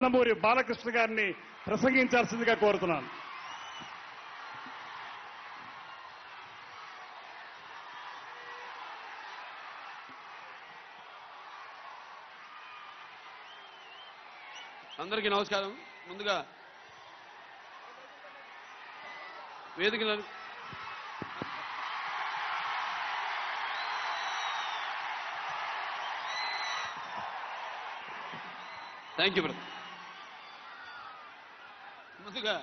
నందమూరి బాలకృష్ణ గారిని ప్రసంగించాల్సిందిగా కోరుతున్నాను. అందరికీ నమస్కారం. ముందుగా వేదికలను థ్యాంక్ యూ బ్రదర్. ముందుగా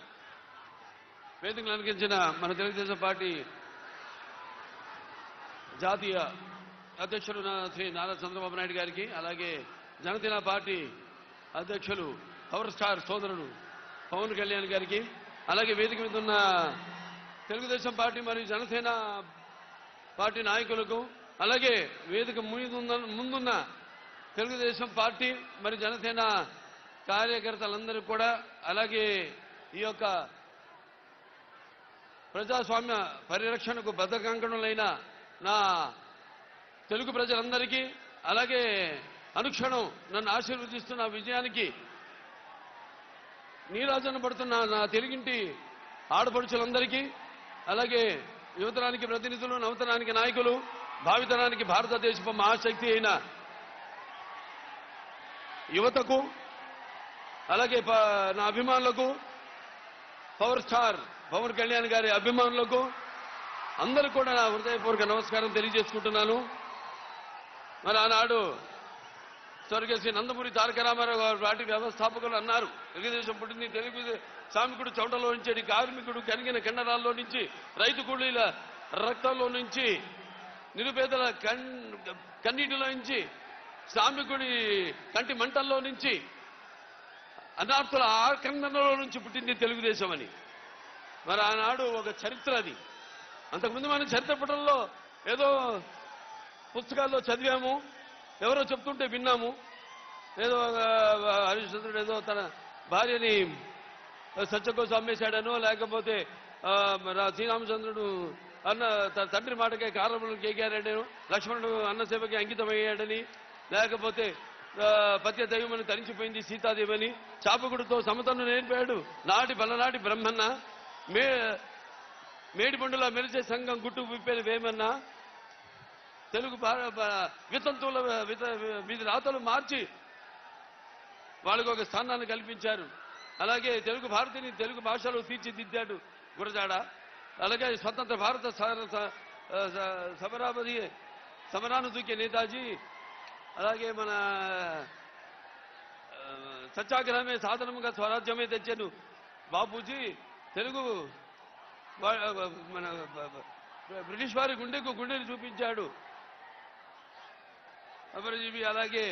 వేదికలు అలంకరించిన మన తెలుగుదేశం పార్టీ జాతీయ అధ్యక్షులు శ్రీ నారా చంద్రబాబు నాయుడు గారికి, అలాగే జనసేన పార్టీ అధ్యక్షులు పవర్ స్టార్ సోదరుడు పవన్ కళ్యాణ్ గారికి, అలాగే వేదిక మీద ఉన్న తెలుగుదేశం పార్టీ మరియు జనసేన పార్టీ నాయకులకు, అలాగే వేదిక ముందున్న తెలుగుదేశం పార్టీ మరియు జనసేన కార్యకర్తలందరికీ కూడా, అలాగే ఈ యొక్క ప్రజాస్వామ్య పరిరక్షణకు బద్ధకంకణులైన నా తెలుగు ప్రజలందరికీ, అలాగే అనుక్షణం నన్ను ఆశీర్వదిస్తున్న విజయానికి నీరాజన పడుతున్న నా తెలుగింటి ఆడపడుచులందరికీ, అలాగే యువతరానికి ప్రతినిధులు, నవతరానికి నాయకులు, భావితరానికి భారతదేశపు మహాశక్తి అయిన యువతకు, అలాగే నా అభిమానులకు, పవర్ స్టార్ పవన్ కళ్యాణ్ గారి అభిమానులకు అందరూ కూడా నా హృదయపూర్వక నమస్కారం తెలియజేసుకుంటున్నాను. మరి ఆనాడు స్వర్గశ్రీ నందమూరి తారక రామారావు గారు పార్టీ వ్యవస్థాపకులు అన్నారు, తెలుగుదేశం పుట్టింది తెలుగు శ్రామికుడు చౌటలో నుంచి, కార్మికుడు కనిగిన కండరాల్లో నుంచి, రైతు కూలీల రక్తంలో నుంచి, నిరుపేదల కన్నీటిలో నుంచి, శ్రామికుడి కంటి మంటల్లో నుంచి, అనార్థుల ఆక్రందనలో నుంచి పుట్టింది తెలుగుదేశం అని. మరి ఆనాడు ఒక చరిత్ర అది. అంతకుముందు మనం చరిత్ర పుటల్లో ఏదో పుస్తకాల్లో చదివాము, ఎవరో చెప్తుంటే విన్నాము. ఏదో హరిశ్చంద్రుడు ఏదో తన భార్యని సత్యం కోసం అమ్మేశాడనో, లేకపోతే శ్రీరామచంద్రుడు తన తండ్రి మాటకే కారణములు కేకారాడను, లక్ష్మణుడు అన్నసేవకి అంకితమయ్యాడని, లేకపోతే పత్య దైవమని తరించిపోయింది సీతాదేవని, చాపకుడితో సమతను నేర్పాడు నాటి బలనాటి బ్రహ్మన్న, మేడి పండులా మెరిసే సంఘం గుట్టు విప్పేది వేమన్నా, తెలుగు వితంతువుల వీధి రాతలు మార్చి వాళ్ళకు ఒక స్థానాన్ని కల్పించారు. అలాగే తెలుగు భారతిని తెలుగు భాషలో తీర్చిదిద్దాడు గురజాడ. అలాగే స్వతంత్ర భారత సమరాను దూకే నేతాజీ, అలాగే మన సత్యాగ్రహమే సాధనముగా స్వరాజ్యమే తెచ్చాను బాపూజీ, తెలుగు మన బ్రిటిష్ వారి గుండెని చూపించాడు అమరజీవి. అలాగే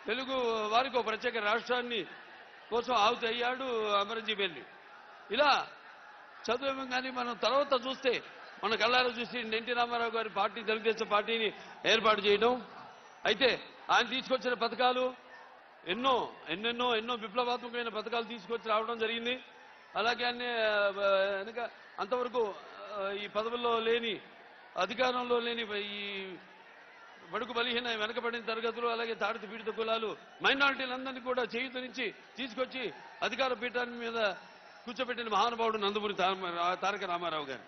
తెలుగు వారికి ఒక ప్రత్యేక రాష్ట్రాన్ని కోసం ఆహుతి అయ్యాడు అమరజీవి వెళ్ళి. ఇలా చదువు కానీ మనం తర్వాత చూస్తే, మన కళ్ళారా చూసి ఎన్టీ రామారావు గారి పార్టీ తెలుగుదేశం పార్టీని ఏర్పాటు చేయడం. అయితే ఆయన తీసుకొచ్చిన పథకాలు ఎన్నెన్నో విప్లవాత్మకమైన పథకాలు తీసుకొచ్చి రావడం జరిగింది. అలాగే వెనక అంతవరకు ఈ పదవుల్లో లేని, అధికారంలో లేని ఈ బడుగు బలహీన వెనకబడిన తరగతులు, అలాగే తాడిత పీడిత కులాలు, మైనారిటీలందరినీ కూడా చేయూతనిచ్చి తీసుకొచ్చి అధికార పీఠాన్ని మీద కూర్చోబెట్టిన మహానుభావుడు నందమూరి తారక రామారావు గారు.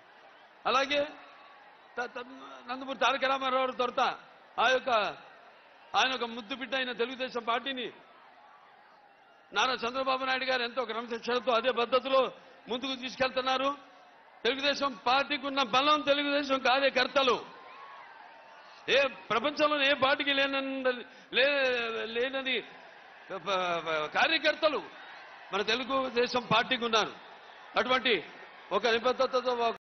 అలాగే నందమూరి తారక రామారావు తొరత ఆయన ఒక ముద్దు బిడ్డ అయిన తెలుగుదేశం పార్టీని నారా చంద్రబాబు నాయుడు గారు ఎంతో క్రమశిక్షణతో అదే పద్ధతిలో ముందుకు తీసుకెళ్తున్నారు. తెలుగుదేశం పార్టీకి ఉన్న బలం తెలుగుదేశం కార్యకర్తలు. ఏ ప్రపంచంలో ఏ పార్టీకి లేనది కార్యకర్తలు మన తెలుగుదేశం పార్టీకి ఉన్నారు. అటువంటి ఒక నిబద్ధతతో